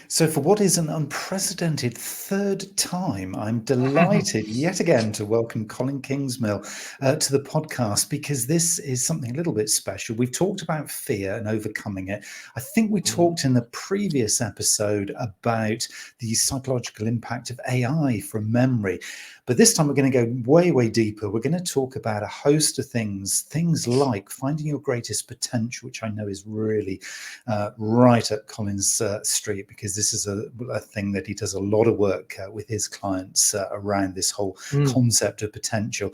So, for what is an unprecedented third time, I'm delighted yet again to welcome Colin Kingsmill to the podcast because this is something a little bit special. We've talked about fear and overcoming it. I think we talked in the previous episode about the psychological impact of AI from memory. But this time we're going to go way, way deeper. We're going to talk about a host of things like finding your greatest potential, which I know is really right up Colin's street, because this is a thing that he does a lot of work with his clients around this whole concept of potential.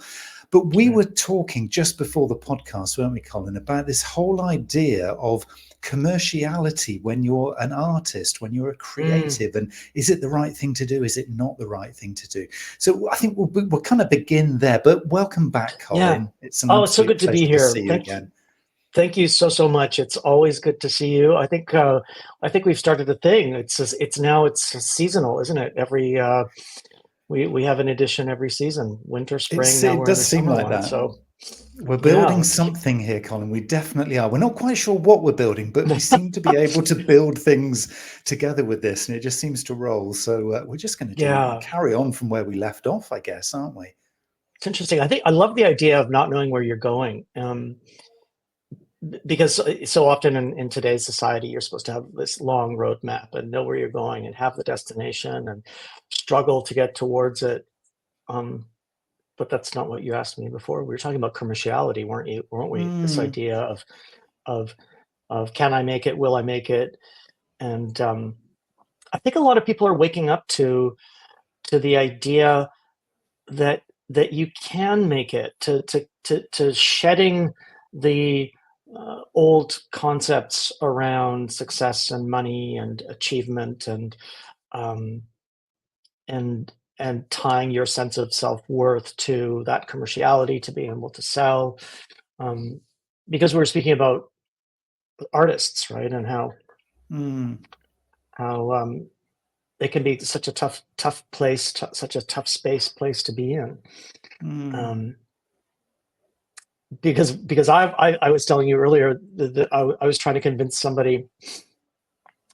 But we were talking just before the podcast, weren't we, Colin, about this whole idea of commerciality when you're an artist, when you're a creative, and is it the right thing to do? Is it not the right thing to do? So I think we'll kind of begin there. But welcome back, Colin. Yeah. It's an It's so good to be pleasure here. see you again. Thank you so much. It's always good to see you. I think we've started a thing. It's seasonal, isn't it? Every we have an edition every season. Winter, spring. Now It we're in does the seem summer like one. that. So we're building something here, Colin. We definitely are. We're not quite sure what we're building, but we seem to be able to build things together with this, and it just seems to roll. So we're just going to carry on from where we left off, I guess, aren't we? It's interesting. I love the idea of not knowing where you're going. Because so often in today's society, you're supposed to have this long roadmap and know where you're going and have the destination and struggle to get towards it. But that's not what you asked me before. We were talking about commerciality, weren't we? This idea of can I make it? Will I make it? And I think a lot of people are waking up to the idea that you can make it, to shedding the old concepts around success and money and achievement and tying your sense of self-worth to that commerciality, to being able to sell. Because we're speaking about artists, right? And how it can be such a tough place, such a tough place to be in. Because I was telling you earlier that I was trying to convince somebody,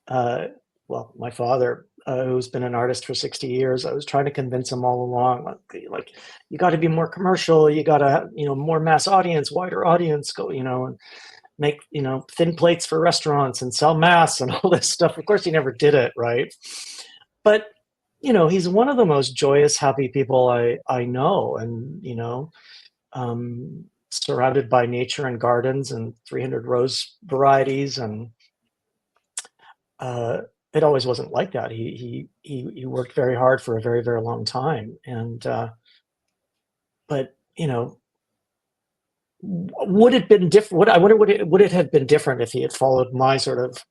my father, who's been an artist for 60 years, I was trying to convince him all along, like you got to be more commercial, you got to, more mass audience, wider audience, go, and make, thin plates for restaurants and sell mass and all this stuff. Of course, he never did it, right? But, he's one of the most joyous, happy people I know. And, surrounded by nature and gardens and 300 rose varieties, and it always wasn't like that. He worked very hard for a very, very long time, and but would it been different? I wonder would it have been different if he had followed my sort of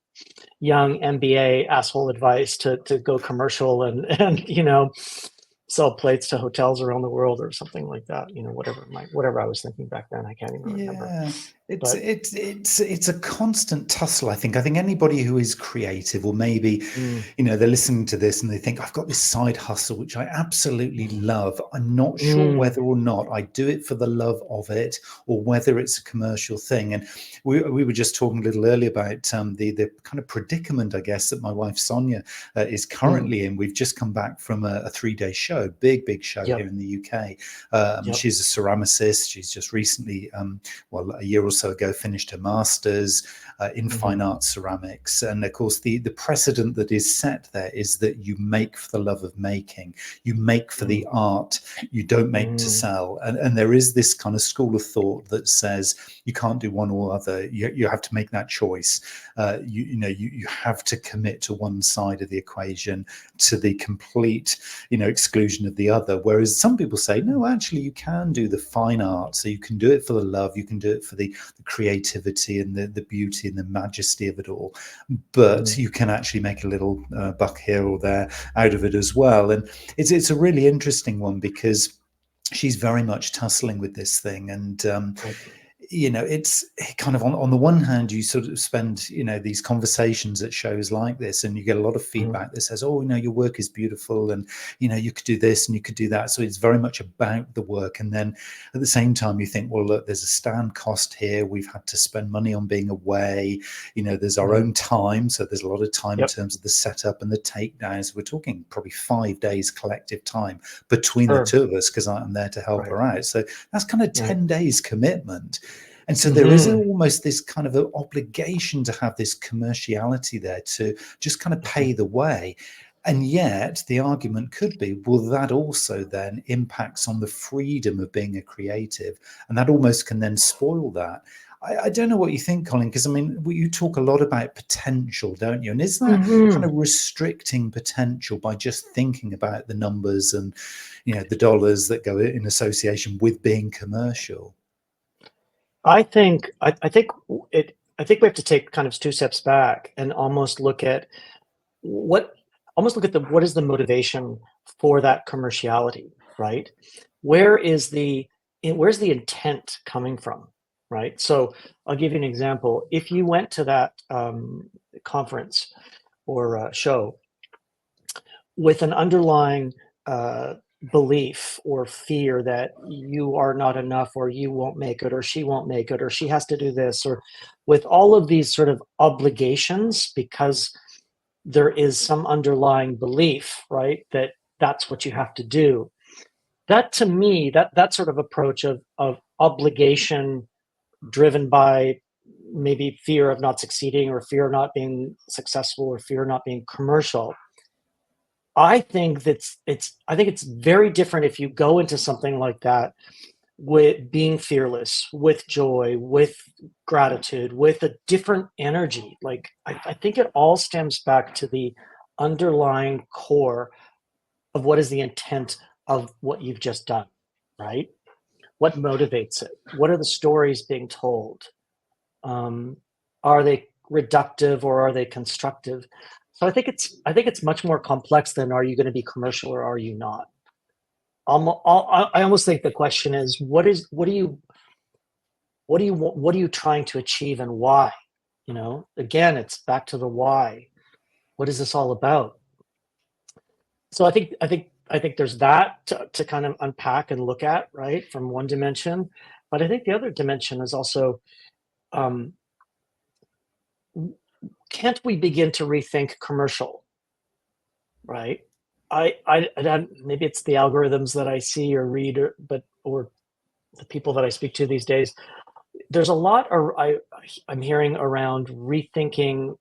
young MBA asshole advice to go commercial and sell plates to hotels around the world or something like that, whatever I was thinking back then. I can't even remember. It's a constant tussle. I think anybody who is creative, or maybe they're listening to this and they think, I've got this side hustle which I absolutely love, I'm not sure whether or not I do it for the love of it or whether it's a commercial thing. And we were just talking a little earlier about the kind of predicament, I guess, that my wife Sonia is currently in. We've just come back from a 3-day show, big show here in the UK. She's a ceramicist. She's just recently a year or so ago finished her master's in fine art ceramics. And of course the precedent that is set there is that you make for the love of making, you make for the art, you don't make to sell. And there is this kind of school of thought that says you can't do one or other. You have to make that choice. You have to commit to one side of the equation to the complete exclusion of the other. Whereas some people say, no, actually you can do the fine art, so you can do it for the love, you can do it for the creativity and the beauty and the majesty of it all, but you can actually make a little buck here or there out of it as well. And it's a really interesting one because she's very much tussling with this thing, and it's kind of on the one hand, you sort of spend, these conversations at shows like this, and you get a lot of feedback that says, oh, your work is beautiful, and, you could do this and you could do that. So it's very much about the work. And then at the same time, you think, well, look, there's a stand cost here. We've had to spend money on being away. There's our own time. So there's a lot of time in terms of the setup and the takedowns. We're talking probably 5 days collective time between the two of us, because I'm there to help her out. So that's kind of 10 days commitment. And so there is almost this kind of an obligation to have this commerciality there, to just kind of pay the way. And yet the argument could be, well, that also then impacts on the freedom of being a creative. And that almost can then spoil that. I don't know what you think, Colin, because, you talk a lot about potential, don't you? And is that kind of restricting potential by just thinking about the numbers and, the dollars that go in association with being commercial? I think we have to take kind of 2 steps back and almost look at what is the motivation for that commerciality, right? Where's the intent coming from, right? So I'll give you an example. If you went to that conference or show with an underlying belief or fear that you are not enough, or you won't make it, or she won't make it, or she has to do this, or with all of these sort of obligations, because there is some underlying belief, right, that that's what you have to do. That, to me, that sort of approach of obligation driven by maybe fear of not succeeding, or fear of not being successful, or fear of not being commercial, I think it's very different if you go into something like that with being fearless, with joy, with gratitude, with a different energy. Like, I think it all stems back to the underlying core of what is the intent of what you've just done, right? What motivates it? What are the stories being told? Are they reductive or are they constructive? So I think it's much more complex than, are you going to be commercial or are you not? I almost think the question is, what are you trying to achieve, and why? Again, it's back to the why. What is this all about? So I think there's that to kind of unpack and look at, right, from one dimension. But I think the other dimension is also, can't we begin to rethink commercial, right? Maybe it's the algorithms that I see or read, or the people that I speak to these days. There's a lot I'm hearing around rethinking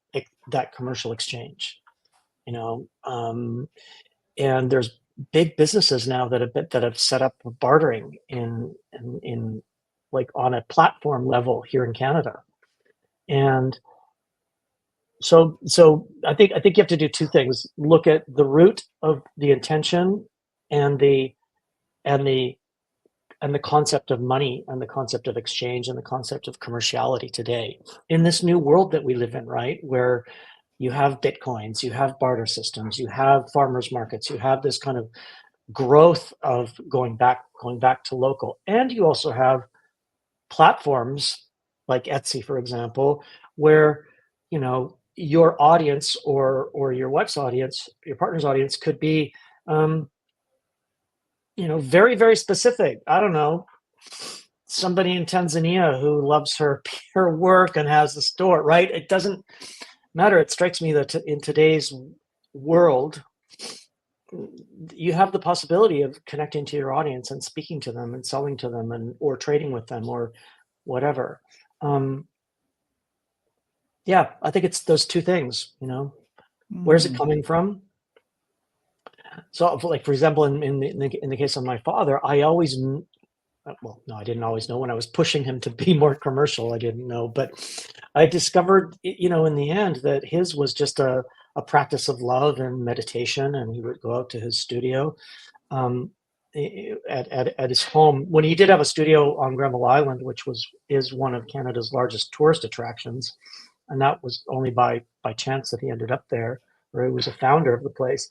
that commercial exchange, and there's big businesses now that have set up bartering in like on a platform level here in Canada. And so I think you have to do 2 things: look at the root of the intention, and the concept of money, and the concept of exchange, and the concept of commerciality today in this new world that we live in, right? Where you have bitcoins, you have barter systems, you have farmers markets, you have this kind of growth of going back to local, and you also have platforms like Etsy, for example, where your audience, or your wife's audience, your partner's audience, could be very, very specific. I don't know, somebody in Tanzania who loves her work and has a store, right? It doesn't matter. It strikes me that in today's world, you have the possibility of connecting to your audience and speaking to them and selling to them, or trading with them, or whatever. Yeah, I think it's those 2 things. Where's it coming from? So, like, for example, in the case of my father, I always, well, no, I didn't always know. When I was pushing him to be more commercial, I didn't know, but I discovered, in the end, that his was just a practice of love and meditation, and he would go out to his studio, at his home, when he did have a studio on Granville Island, which is one of Canada's largest tourist attractions, and that was only by chance that he ended up there, or he was a founder of the place.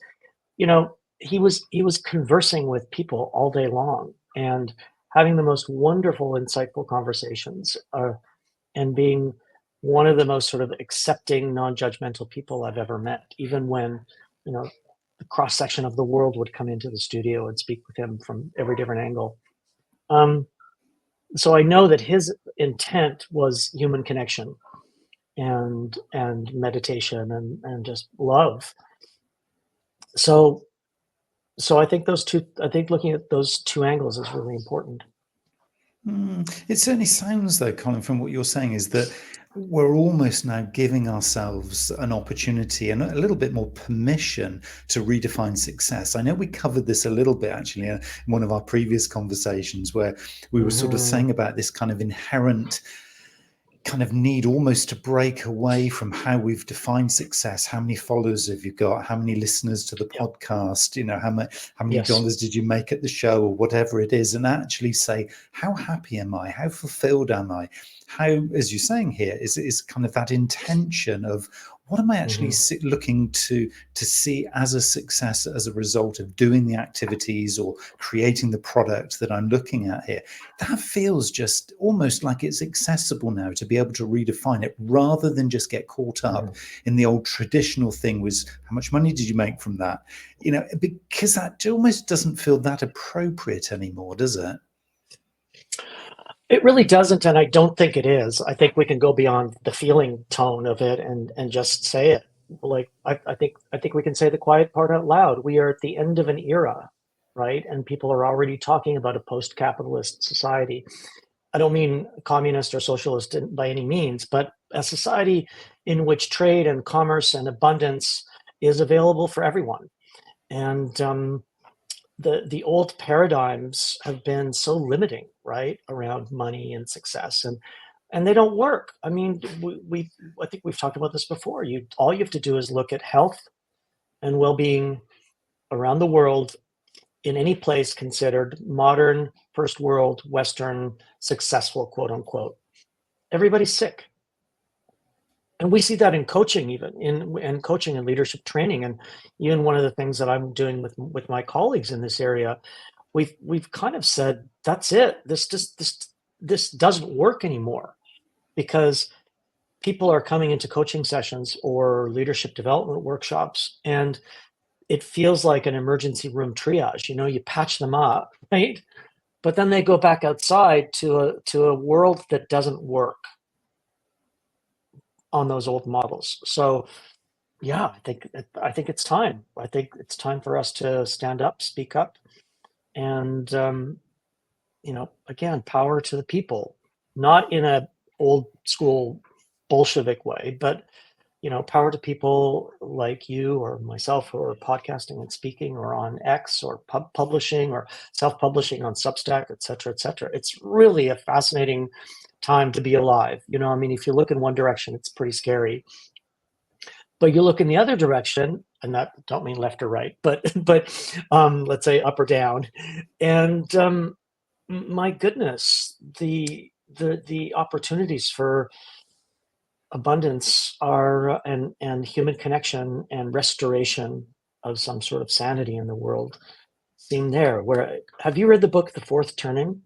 He was conversing with people all day long, and having the most wonderful, insightful conversations, and being one of the most sort of accepting, non-judgmental people I've ever met, even when, you know, the cross section of the world would come into the studio and speak with him from every different angle. So I know that his intent was human connection and meditation and just love. So I think looking at those two angles is really important. It certainly sounds though, Colin, from what you're saying, is that we're almost now giving ourselves an opportunity and a little bit more permission to redefine success. I know we covered this a little bit actually in one of our previous conversations, where we were sort of saying about this kind of inherent kind of need almost to break away from how we've defined success. How many followers have you got? How many listeners to the podcast? You know, how many dollars did you make at the show, or whatever it is, and actually say, how happy am I? How fulfilled am I? How, as you're saying here, is kind of that intention of what am I actually looking to see as a success as a result of doing the activities or creating the product that I'm looking at here. That feels just almost like it's accessible now to be able to redefine it, rather than just get caught up in the old traditional thing was, how much money did you make from that? You know, because that almost doesn't feel that appropriate anymore, does it? It really doesn't, and I don't think it is. I think we can go beyond the feeling tone of it and just say it. Like I think we can say the quiet part out loud. We are at the end of an era, right? And people are already talking about a post-capitalist society. I don't mean communist or socialist by any means, but a society in which trade and commerce and abundance is available for everyone. And the old paradigms have been so limiting, right, around money and success, and they don't work. I mean, I think we've talked about this before. All you have to do is look at health and well-being around the world in any place considered modern, first world, Western, successful, quote unquote. Everybody's sick. And we see that in coaching, even in coaching and leadership training. And even one of the things that I'm doing with my colleagues in this area, we've kind of said, that's it. This doesn't work anymore, because people are coming into coaching sessions or leadership development workshops, and it feels like an emergency room triage. You know, you patch them up, right? But then they go back outside to a world that doesn't work on those old models. So yeah, I think it's time. I think it's time for us to stand up, speak up, and you know, again, power to the people, not in a old school Bolshevik way, but you know, power to people like you or myself who are podcasting and speaking, or on X, or publishing, or self-publishing on Substack, et cetera, et cetera. It's really a fascinating time to be alive. You know, I mean, if you look in one direction, it's pretty scary. But you look in the other direction, and that don't mean left or right, but let's say up or down, and my goodness, the opportunities for abundance are and human connection and restoration of some sort of sanity in the world seem there. Where, have you read the book The Fourth Turning,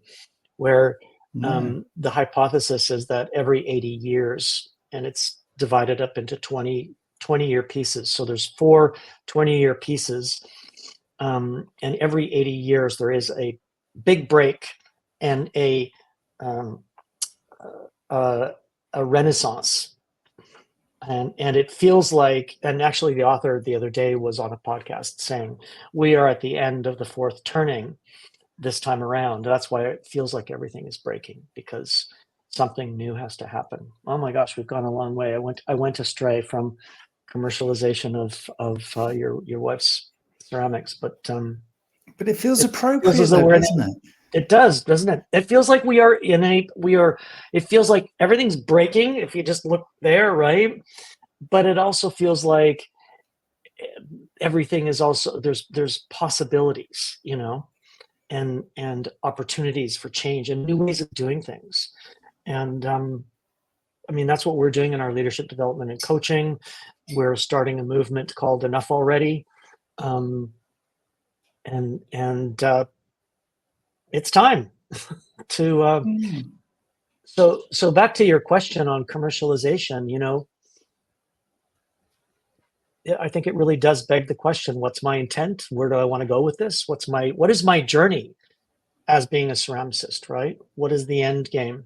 where the hypothesis is that every 80 years, and it's divided up into 20-year pieces. So there's 4 20-year pieces, and every 80 years there is a big break and a renaissance. And it feels like, and actually the author the other day was on a podcast saying, we are at the end of the fourth turning this time around. That's why it feels like everything is breaking, because something new has to happen. Oh my gosh, we've gone a long way. I went astray from commercialization of your wife's ceramics, but it feels appropriate, though, doesn't it? It does, doesn't it? It feels like it feels like everything's breaking if you just look there, right? But it also feels like everything is also, there's possibilities, you know, and opportunities for change and new ways of doing things. And I mean, that's what we're doing in our leadership development and coaching. We're starting a movement called Enough Already. And it's time. to so back to your question on commercialization, I think it really does beg the question, what's my intent? Where do I want to go with this? What is my journey as being a ceramicist, right? What is the end game?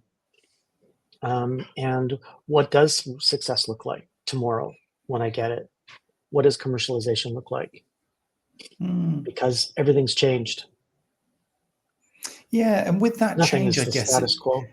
And what does success look like tomorrow when I get it? What does commercialization look like? Because everything's changed. Yeah, and with that Nothing change, is I the guess status quo.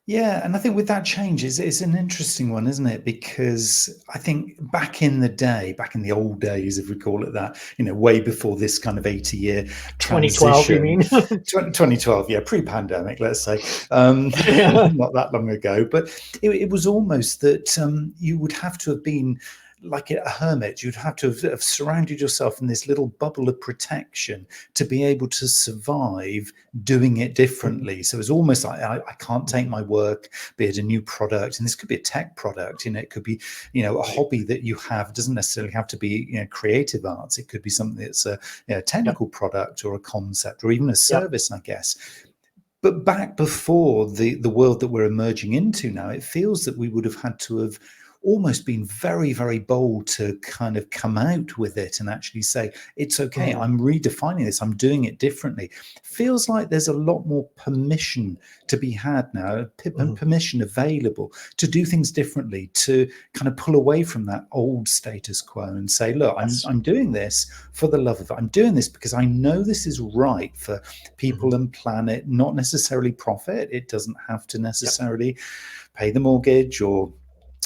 yeah, and I think with that change, it's an interesting one, isn't it? Because I think back in the day, back in the old days, if we call it that, way before this kind of 80-year 2012, you transition, mean? 2012, yeah, pre-pandemic, let's say, Yeah. not that long ago, but it was almost that you would have to have been like a hermit. You'd have to have surrounded yourself in this little bubble of protection to be able to survive doing it differently. So it's almost like I can't take my work, be it a new product, and this could be a tech product, it could be, a hobby that you have. It doesn't necessarily have to be, creative arts. It could be something that's a technical product or a concept or even a service, I guess. But back before the world that we're emerging into now, it feels that we would have had to have almost been very, very bold to kind of come out with it and actually say, it's okay, I'm redefining this, I'm doing it differently. Feels like there's a lot more permission to be had now, permission available to do things differently, to kind of pull away from that old status quo and say, look, I'm doing this for the love of it. I'm doing this because I know this is right for people and planet, not necessarily profit. It doesn't have to necessarily pay the mortgage or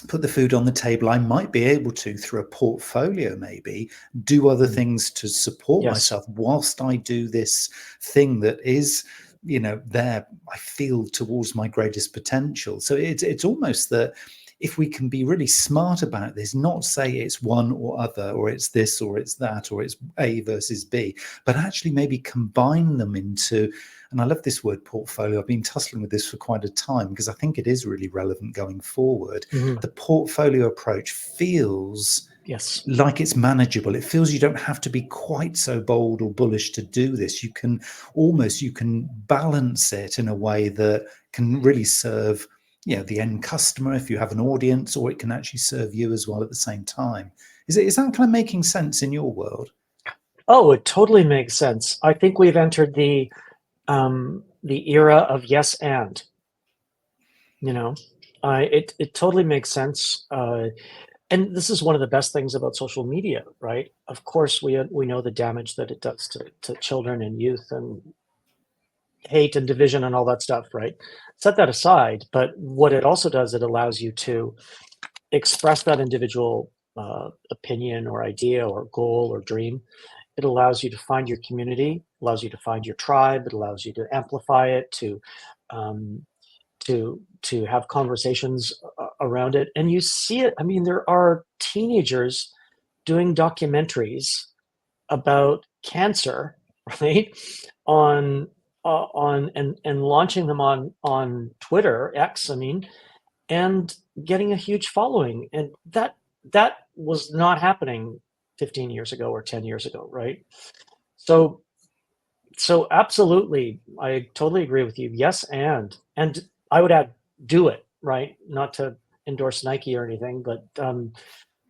put the food on the table. I might be able to, through a portfolio, maybe do other things to support myself whilst I do this thing that is, there I feel towards my greatest potential. So it's almost that if we can be really smart about this, not say it's one or other, or it's this or it's that, or it's A versus B, but actually maybe combine them into, and I love this word portfolio. I've been tussling with this for quite a time because I think it is really relevant going forward. The portfolio approach feels like it's manageable. It feels you don't have to be quite so bold or bullish to do this. You can balance it in a way that can really serve the end customer if you have an audience, or it can actually serve you as well at the same time. Is that kind of making sense in your world? Oh, it totally makes sense. I think we've entered the era of yes and. It totally makes sense. And this is one of the best things about social media, right? Of course, we know the damage that it does to children and youth, and hate and division and all that stuff, right? Set that aside. But what it also does, it allows you to express that individual opinion or idea or goal or dream. It allows you to find your community, allows you to find your tribe. It allows you to amplify it, to have conversations around it. And you see it. I mean, there are teenagers doing documentaries about cancer, right? On and launching them on Twitter, X, and getting a huge following. And that was not happening 15 years ago or 10 years ago, right? So absolutely, I totally agree with you. Yes, and I would add, do it, right? Not to endorse Nike or anything, but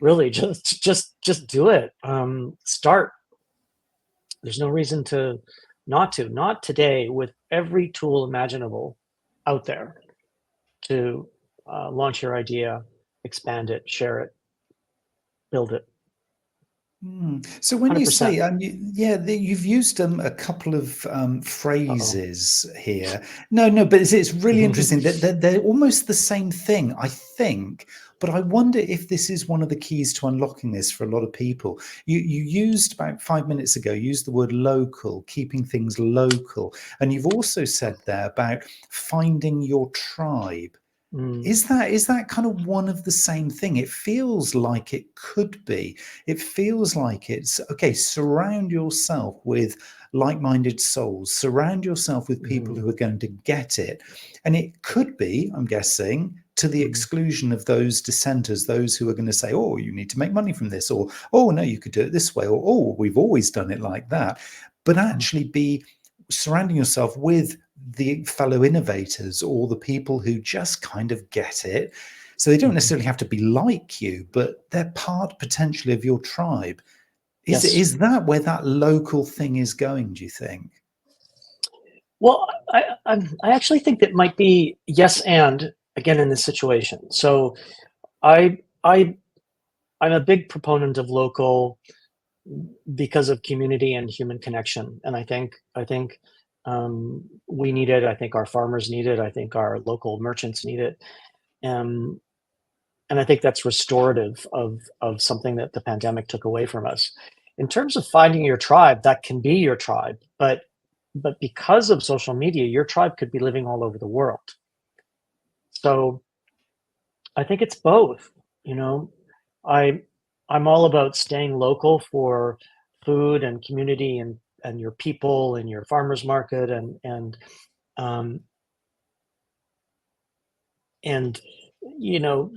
really just do it. Start. There's no reason to not today, with every tool imaginable out there to launch your idea, expand it, share it, build it. So when 100%. you say, you've used a couple of phrases here. No, but it's really interesting that they're almost the same thing, I think. But I wonder if this is one of the keys to unlocking this for a lot of people. You used about 5 minutes ago, used the word local, keeping things local. And you've also said there about finding your tribe. Is that kind of one of the same thing? It feels like it could be. It feels like it's okay. Surround yourself with like-minded souls. Surround yourself with people who are going to get it. And it could be, I'm guessing, to the exclusion of those dissenters, those who are going to say, oh, you need to make money from this, or, oh, no, you could do it this way, or, oh, we've always done it like that. But actually be surrounding yourself with the fellow innovators or the people who just kind of get it. So they don't necessarily have to be like you, but they're part potentially of your tribe. Yes. Is that where that local thing is going, do you think? Well, I actually think that might be yes, and again in this situation. So I I'm a big proponent of local because of community and human connection, and I think we need it. I think our farmers need it. I think our local merchants need it, um, and I think that's restorative of something that the pandemic took away from us. In terms of finding your tribe, that can be your tribe, but because of social media, your tribe could be living all over the world. So I think it's both. You know, I I'm all about staying local for food and community and your people and your farmers market um and you know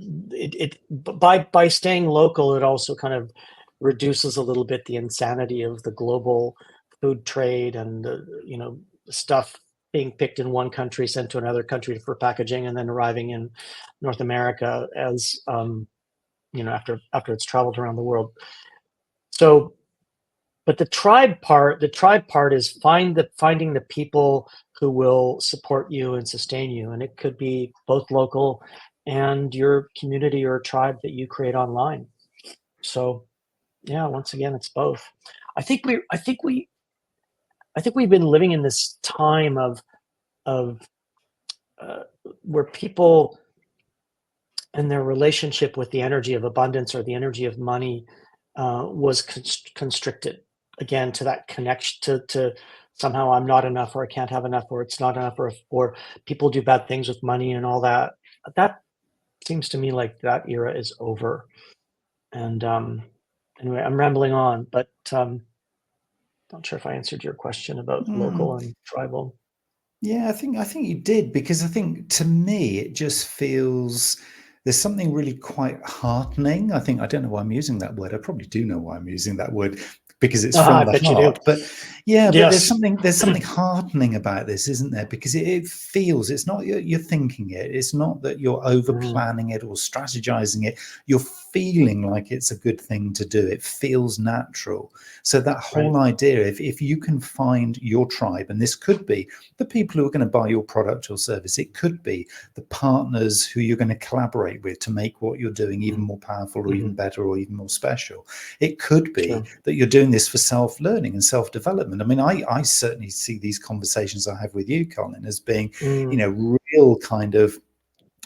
by staying local, it also kind of reduces a little bit the insanity of the global food trade and the stuff being picked in one country sent to another country for packaging and then arriving in North America as after it's traveled around the world. So but the tribe part is finding the people who will support you and sustain you, and it could be both local and your community or tribe that you create online. So yeah, once again, it's both. I think we I think we I think we've been living in this time of uh, where people and their relationship with the energy of abundance or the energy of money was constricted again to that connection to somehow I'm not enough or I can't have enough or it's not enough or people do bad things with money and all that. That seems to me like that era is over. And anyway, I'm rambling on, but not sure if I answered your question about Mm. local and tribal. Yeah, I think you did, because I think to me it just feels there's something really quite heartening. I think I don't know why I'm using that word. I probably do know why I'm using that word, because it's Ah, from I the bet you do. heart. But yeah, but there's Yes. something heartening about this, isn't there? Because it feels, it's not you're thinking it. It's not that you're over Mm, planning it or strategizing it. You're feeling like it's a good thing to do. It feels natural. So that right. whole idea, if you can find your tribe, and this could be the people who are going to buy your product or service, it could be the partners who you're going to collaborate with to make what you're doing even Mm, more powerful or hmm. even better or even more special. It could be True. that you're doing this for self-learning and self-development. I mean, I certainly see these conversations I have with you, Colin, as being, Mm, real kind of,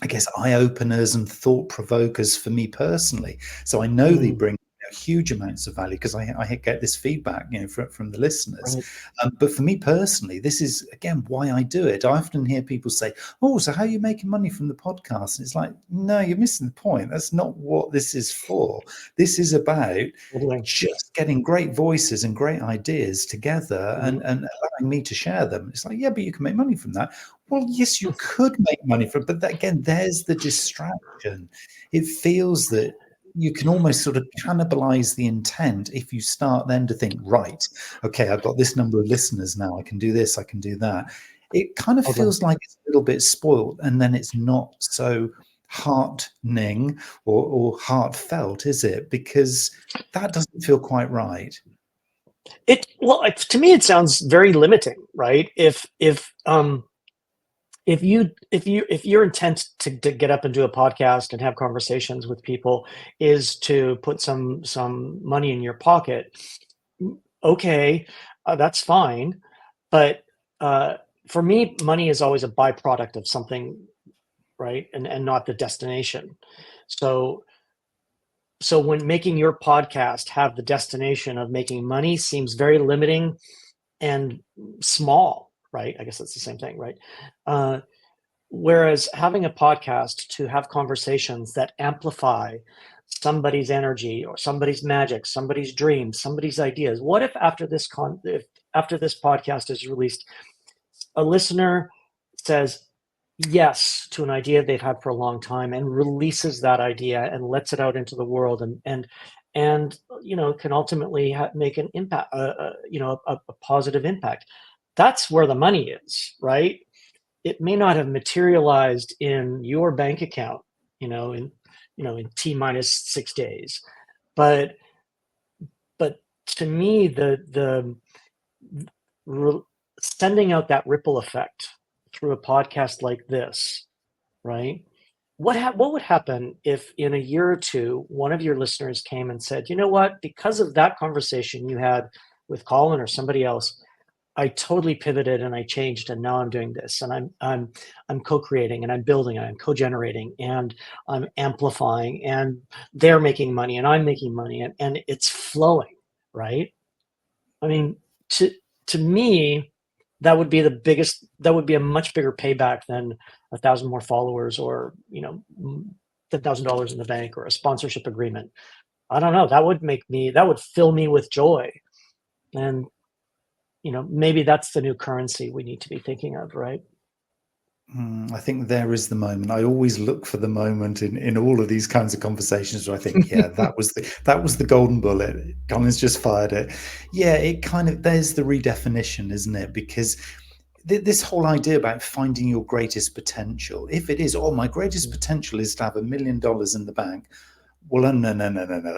I guess, eye openers and thought provokers for me personally. So I know they mm, bring huge amounts of value, because I get this feedback, from the listeners. right. But for me personally, this is again why I do it. I often hear people say, "Oh, so how are you making money from the podcast?" And it's like, no, you're missing the point. That's not what this is for. This is about Totally. just getting great voices and great ideas together, Mhm. and allowing me to share them. It's like, yeah, but you can make money from that. Well, yes, you could make money from it, but that, again, there's the distraction. It feels that you can almost sort of cannibalize the intent if you start then to think, right, okay, I've got this number of listeners now. I can do this, I can do that. It kind of Totally. feels like it's a little bit spoiled, and then it's not so heartening or heartfelt, is it? Because that doesn't feel quite right. To me, it sounds very limiting, right? If your intent to get up and do a podcast and have conversations with people is to put some money in your pocket, okay, that's fine. But uh, for me, money is always a byproduct of something, right? And not the destination. So so when making your podcast have the destination of making money seems very limiting and small, right? I guess that's the same thing, right? Uh, Whereas having a podcast to have conversations that amplify somebody's energy or somebody's magic, somebody's dreams, somebody's ideas. What if if after this podcast is released, a listener says yes to an idea they've had for a long time and releases that idea and lets it out into the world and can ultimately make an impact, a positive impact. That's where the money is, right? It may not have materialized in your bank account, in T minus 6 days, but to me, the sending out that ripple effect through a podcast like this, right? What would happen if in a year or two, one of your listeners came and said, you know what, because of that conversation you had with Colin or somebody else, I totally pivoted and I changed, and now I'm doing this, and I'm co-creating and I'm building and I'm co-generating and I'm amplifying, and they're making money and I'm making money, and it's flowing, right? I mean, to to me, that would be a much bigger payback than 1,000 more followers, or $10,000 in the bank, or a sponsorship agreement. I don't know. That would fill me with joy, and maybe that's the new currency we need to be thinking of, right? I think there is the moment. I always look for the moment in all of these kinds of conversations where I think, yeah, that was the golden bullet. Colin's just fired it. Yeah, it kind of, there's the redefinition, isn't it? Because this whole idea about finding your greatest potential, if it is, oh, my greatest potential is to have $1 million in the bank. Well, no.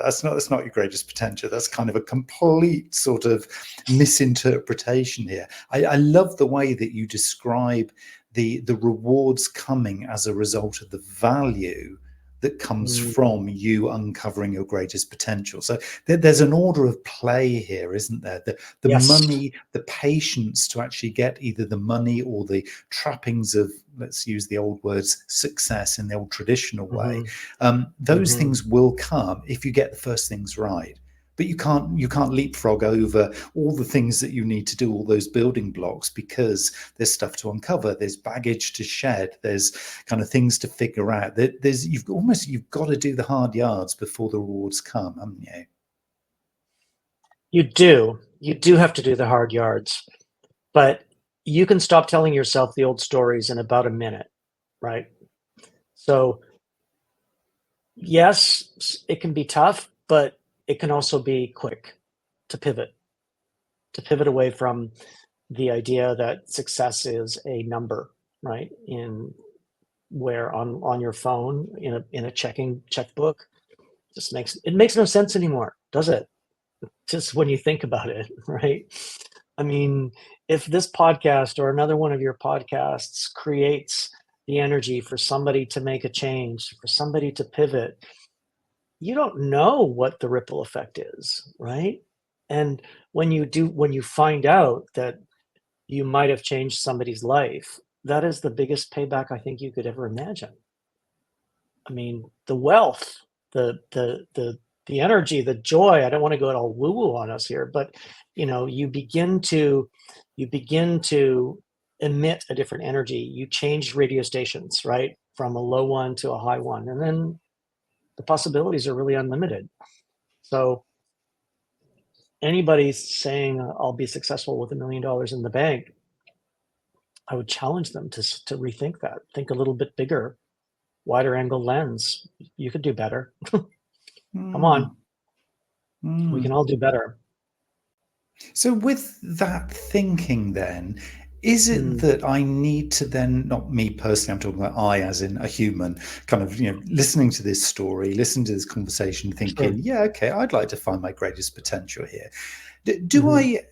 That's not your greatest potential. That's kind of a complete sort of misinterpretation here. I love the way that you describe the rewards coming as a result of the value that comes Mm, from you uncovering your greatest potential. So there's an order of play here, isn't there? The yes. money, the patience to actually get either the money or the trappings of, let's use the old words, success in the old traditional way. Hmm. Those Hmm. things will come if you get the first things right. But you can't leapfrog over all the things that you need to do, all those building blocks, because there's stuff to uncover, there's baggage to shed, there's kind of things to figure out. You've got to do the hard yards before the rewards come, haven't you? You do have to do the hard yards, but you can stop telling yourself the old stories in about a minute, right? So yes, it can be tough, but it can also be quick to pivot away from the idea that success is a number, right? In where on your phone, in a checkbook, it makes no sense anymore, does it? Just when you think about it, right? I mean, if this podcast or another one of your podcasts creates the energy for somebody to make a change, for somebody to pivot, you don't know what the ripple effect is, right? And when you find out that you might have changed somebody's life, that is the biggest payback I think you could ever imagine. I mean, the wealth, the energy, the joy. I don't want to go all woo woo on us here, but you begin to emit a different energy. You change radio stations, right, from a low one to a high one, and then the possibilities are really unlimited. So anybody saying I'll be successful with $1 million in the bank, I would challenge them to rethink that. Think a little bit bigger, wider angle lens. You could do better. Come on, Mm, we can mm. all do better. So with that thinking then, is it Mm, that I need to then, not me personally, I'm talking about I as in a human, kind of, listening to this story, listening to this conversation, sure. thinking, yeah, okay, I'd like to find my greatest potential here. Do Mhm.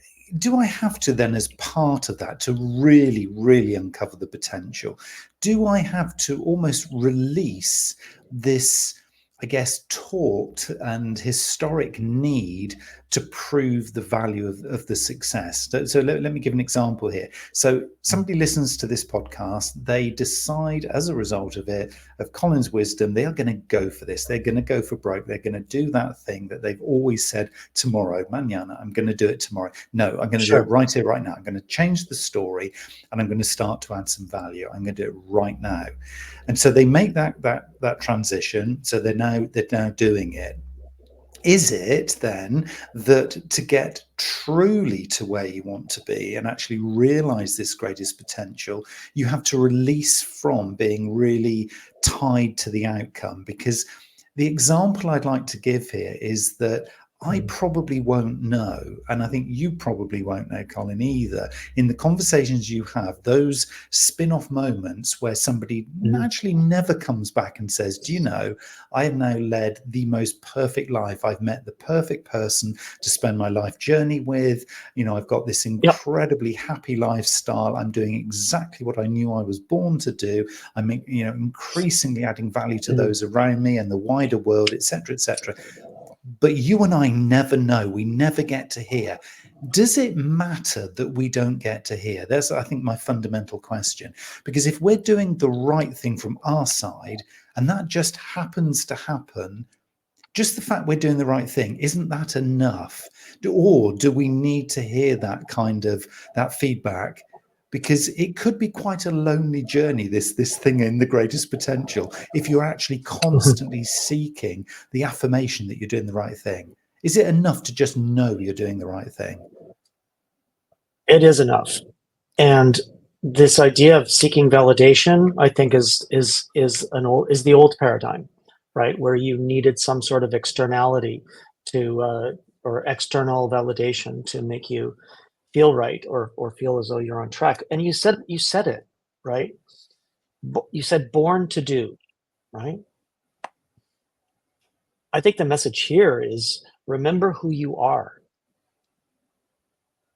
I have to then, as part of that, to really, really uncover the potential? Do I have to almost release this, I guess, taught and historic need to prove the value of the success? So let me give an example here. So Mm. somebody listens to this podcast, they decide as a result of it, of Colin's wisdom, they are going to go for this. They're going to go for broke. They're going to do that thing that they've always said, tomorrow, mañana, I'm going to do it tomorrow. No, I'm going to do it Sure. right here, right now. I'm going to change the story and I'm going to start to add some value. I'm going to do it right now. And so they make that transition. So they're now doing it. Is it then that to get truly to where you want to be and actually realize this greatest potential, you have to release from being really tied to the outcome? Because the example I'd like to give here is that I probably won't know, and I think you probably won't know, Colin, either. In the conversations you have, those spin-off moments where somebody naturally never comes back and says, do you know, I have now led the most perfect life. I've met the perfect person to spend my life journey with. You know, I've got this incredibly happy lifestyle. I'm doing exactly what I knew I was born to do. I'm, you know, increasingly adding value to those around me and the wider world, etc., etc. But you and I never know. We never get to hear. Does it matter that we don't get to hear? That's, I think, my fundamental question. Because if we're doing the right thing from our side, and that just happens to happen, just the fact we're doing the right thing, isn't that enough? Or do we need to hear that kind of that feedback? Because it could be quite a lonely journey, this thing in the greatest potential, if you're actually constantly seeking the affirmation that you're doing the right thing. Is it enough to just know you're doing the right thing? It is enough. And this idea of seeking validation, I think, is the old paradigm, right? Where you needed some sort of externality to or external validation to make you feel right or feel as though you're on track. And you said it, right? You said born to do, right? I think the message here is remember who you are.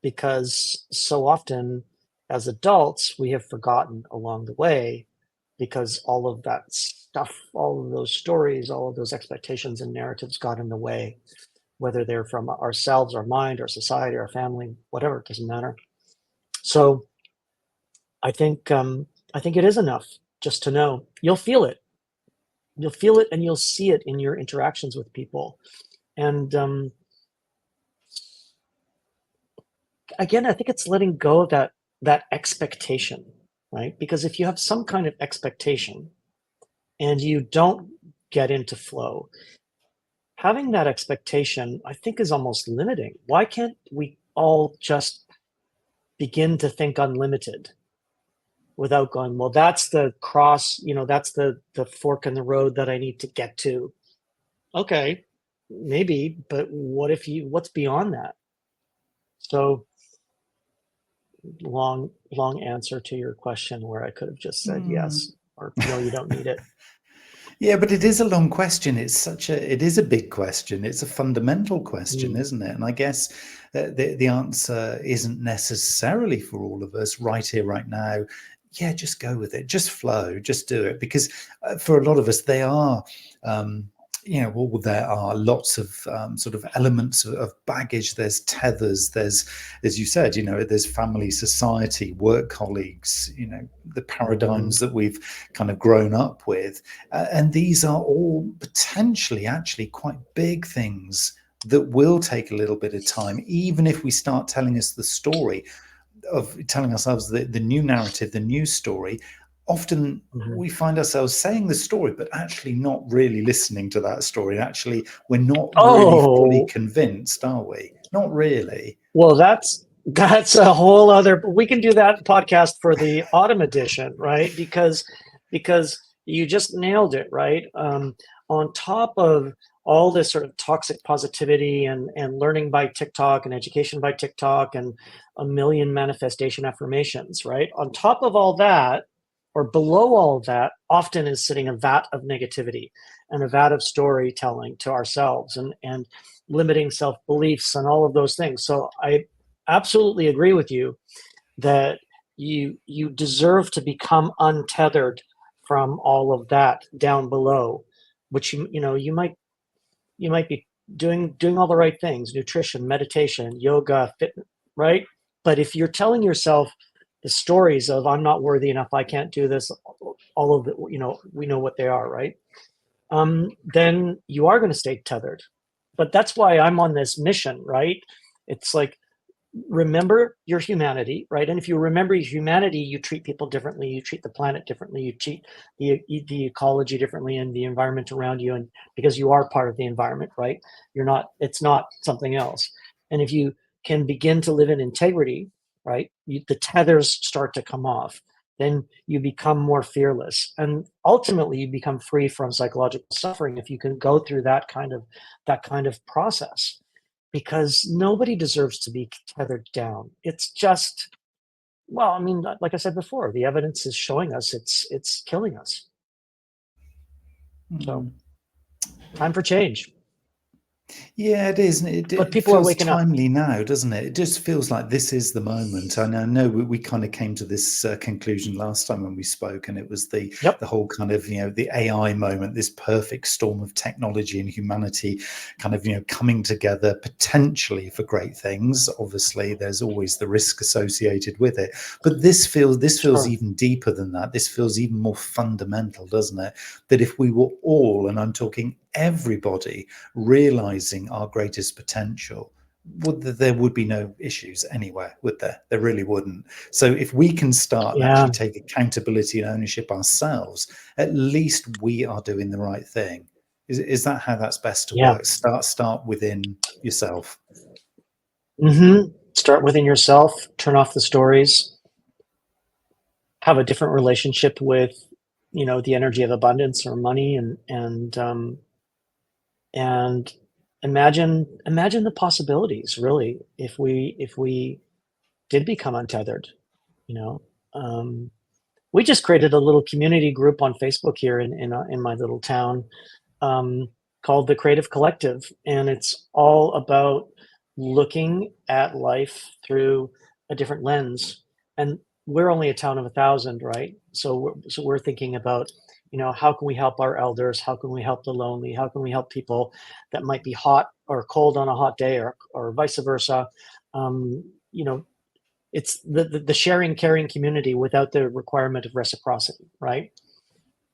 Because so often as adults, we have forgotten along the way because all of that stuff, all of those stories, all of those expectations and narratives got in the way, whether they're from ourselves, our mind, our society, our family, whatever, it doesn't matter. So I think it is enough just to know you'll feel it. You'll feel it and you'll see it in your interactions with people. And again, I think it's letting go of that expectation, right? Because if you have some kind of expectation and you don't get into flow, having that expectation, I think, is almost limiting. Why can't we all just begin to think unlimited without going, well, that's the cross, that's the fork in the road that I need to get to. Okay, maybe, but what's beyond that? So long answer to your question where I could have just said yes or no, you don't need it. Yeah, but it is a long question. It is a big question. It's a fundamental question, isn't it? And I guess the answer isn't necessarily for all of us right here, right now. Yeah, just go with it. Just flow. Just do it. Because for a lot of us, they are there are lots of sort of elements of baggage. There's tethers. There's, as you said, there's family, society, work colleagues, the paradigms that we've kind of grown up with. And these are all potentially actually quite big things that will take a little bit of time, even if we start telling us the story of telling ourselves the new narrative, the new story. Often we find ourselves saying the story, but actually not really listening to that story. Actually, we're not really fully convinced, are we? Not really. Well, that's a whole other. We can do that podcast for the autumn edition, right? Because you just nailed it, right? On top of all this sort of toxic positivity and learning by TikTok and education by TikTok and a million manifestation affirmations, right? On top of all that, or below all of that, often is sitting a vat of negativity and a vat of storytelling to ourselves and limiting self-beliefs and all of those things. So I absolutely agree with you that you deserve to become untethered from all of that down below, which you might be doing all the right things: nutrition, meditation, yoga, fitness, right? But if you're telling yourself the stories of I'm not worthy enough, I can't do this, all of it, we know what they are, right? Then you are going to stay tethered. But that's why I'm on this mission, right? It's like, remember your humanity, right? And if you remember your humanity, you treat people differently, you treat the planet differently, you treat the ecology differently and the environment around you, and because you are part of the environment, right? It's not something else. And if you can begin to live in integrity, right, the tethers start to come off. Then you become more fearless, and ultimately you become free from psychological suffering if you can go through that kind of process. because nobody deserves to be tethered down. It's just, well, I mean, like I said before, the evidence is showing us it's killing us. So, time for change. Yeah, it is. And But it people are feels waking up. timely now, doesn't it? It just feels like this is the moment. And I know we kind of came to this conclusion last time when we spoke, and it was the Yep. whole kind of, the AI moment, this perfect storm of technology and humanity kind of, coming together potentially for great things. Obviously, there's always the risk associated with it. But this feels Sure. even deeper than that. This feels even more fundamental, doesn't it? That if we were all, and I'm talking everybody, realizing our greatest potential, there would be no issues anywhere, would there? There really wouldn't. So if we can start and Yeah. actually take accountability and ownership ourselves, at least we are doing the right thing. Is that how that's best to Yeah. work? Start within yourself. Start within yourself, turn off the stories, have a different relationship with, the energy of abundance or money, and imagine the possibilities, really, if we did become untethered, you know. Um, we just created a little community group on Facebook here in my little town, um, called the Creative Collective, and it's all about looking at life through a different lens. And we're only a town of 1,000, right? So we're thinking about, how can we help our elders? How can we help the lonely? How can we help people that might be hot or cold on a hot day, or vice versa? Um, you know, it's the sharing, caring community without the requirement of reciprocity, right?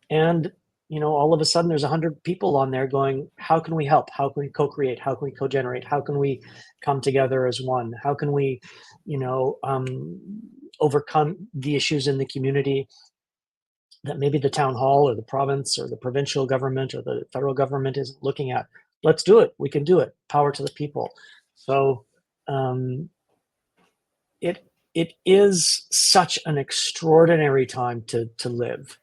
And all of a sudden there's 100 people on there going, how can we help? How can we co-create? How can we co-generate? How can we come together as one? How can we, you know, um, overcome the issues in the community that maybe the town hall or the province or the provincial government or the federal government is looking at? Let's do it. We can do it. Power to the people. So um, it it is such an extraordinary time to live.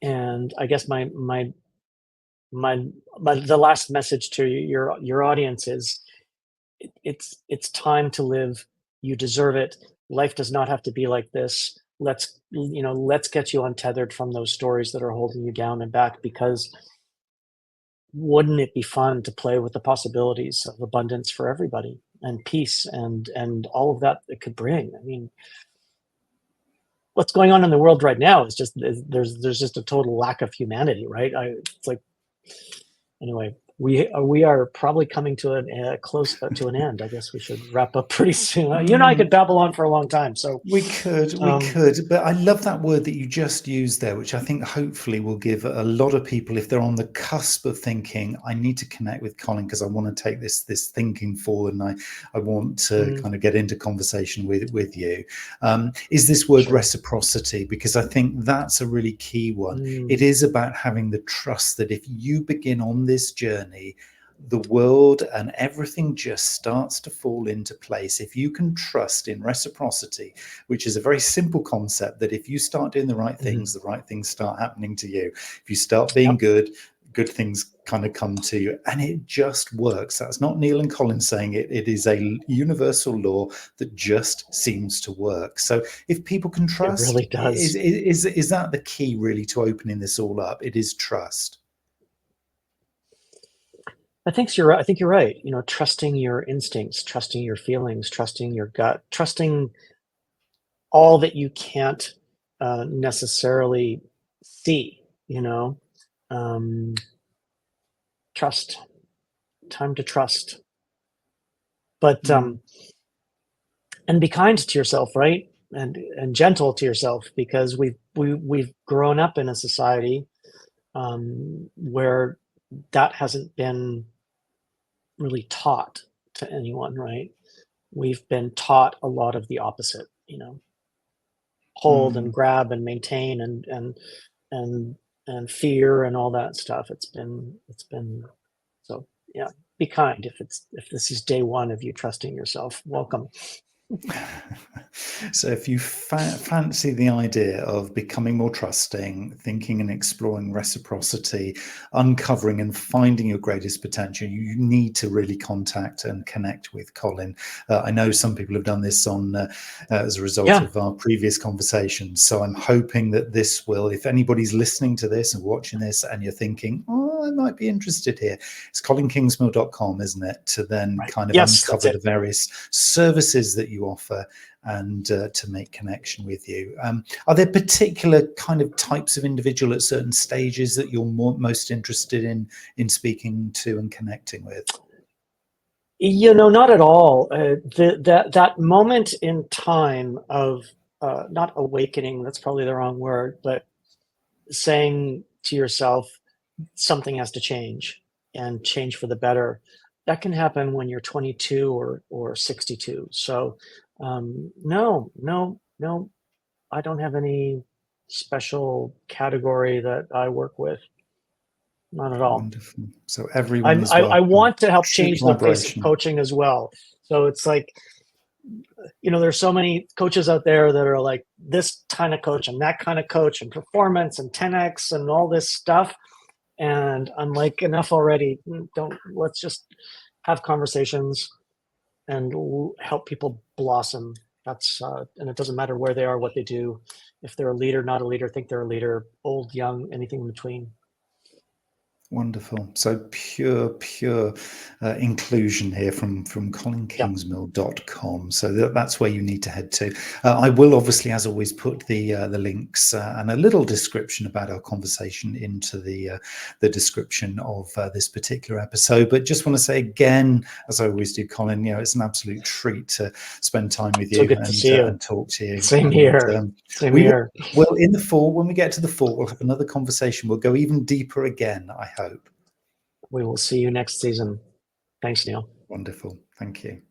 And I guess my the last message to your audience is, it's time to live. You deserve it. Life does not have to be like this. Let's get you untethered from those stories that are holding you down and back, because wouldn't it be fun to play with the possibilities of abundance for everybody, and peace, and all of that it could bring? I mean, what's going on in the world right now is just, there's just a total lack of humanity, right? It's like, anyway, we are probably coming to close to an end. I guess we should wrap up pretty soon. You and I could babble on for a long time. So We could, but I love that word that you just used there, which I think hopefully will give a lot of people, if they're on the cusp of thinking, I need to connect with Colin because I want to take this thinking forward, and I want to kind of get into conversation with you. Is this word Sure. reciprocity? Because I think that's a really key one. It is about having the trust that if you begin on this journey, the world and everything just starts to fall into place. If you can trust in reciprocity, which is a very simple concept, that if you start doing the right things start happening to you. If you start being Yep. good things kind of come to you, and it just works. That's not Neil and Colin saying it. It is a universal law that just seems to work. So if people can It trust, really does. is that the key really to opening this all up? It is trust. I think you're right. Trusting your instincts, trusting your feelings, trusting your gut, trusting all that you can't necessarily see. You know, um, trust. Time to trust. But and be kind to yourself, right? And gentle to yourself, because we've grown up in a society where that hasn't been really taught to anyone, right? We've been taught a lot of the opposite, hold and grab and maintain and and fear and all that stuff. It's been so, yeah. Be kind. If this is day one of you trusting yourself, welcome. So if you fancy the idea of becoming more trusting, thinking and exploring reciprocity, uncovering and finding your greatest potential, you need to really contact and connect with Colin. I know some people have done this on as a result of our previous conversations. So I'm hoping that this will, if anybody's listening to this and watching this and you're thinking, oh, I might be interested here, it's colinkingsmill.com, isn't it? To then kind of uncover the various services that you offer and to make connection with you. Are there particular kind of types of individual at certain stages that you're most interested in speaking to and connecting with? Not at all. That moment in time of not awakening, that's probably the wrong word, but saying to yourself, something has to change and change for the better. That can happen when you're 22 or 62. So no, I don't have any special category that I work with. Not at all. Wonderful. So everyone is I welcome. want to help True change the face of collaboration. coaching as well. So it's like, there's so many coaches out there that are like this kind of coach and that kind of coach and performance and 10x and all this stuff. And I'm like, enough already. Let's just have conversations and help people blossom. That's and it doesn't matter where they are, what they do. If they're a leader, not a leader, think they're a leader, old, young, anything in between. Wonderful. So pure inclusion here from colinkingsmill.com. So that's where you need to head to. I will obviously, as always, put the links and a little description about our conversation into the description of this particular episode. But just want to say again, as I always do, Colin, it's an absolute treat to spend time with you and talk to you. Same here. Same here. Well, in the fall, when we get to the fall, we'll have another conversation. We'll go even deeper again, I hope. We will see you next season. Thanks, Neil. Wonderful. Thank you.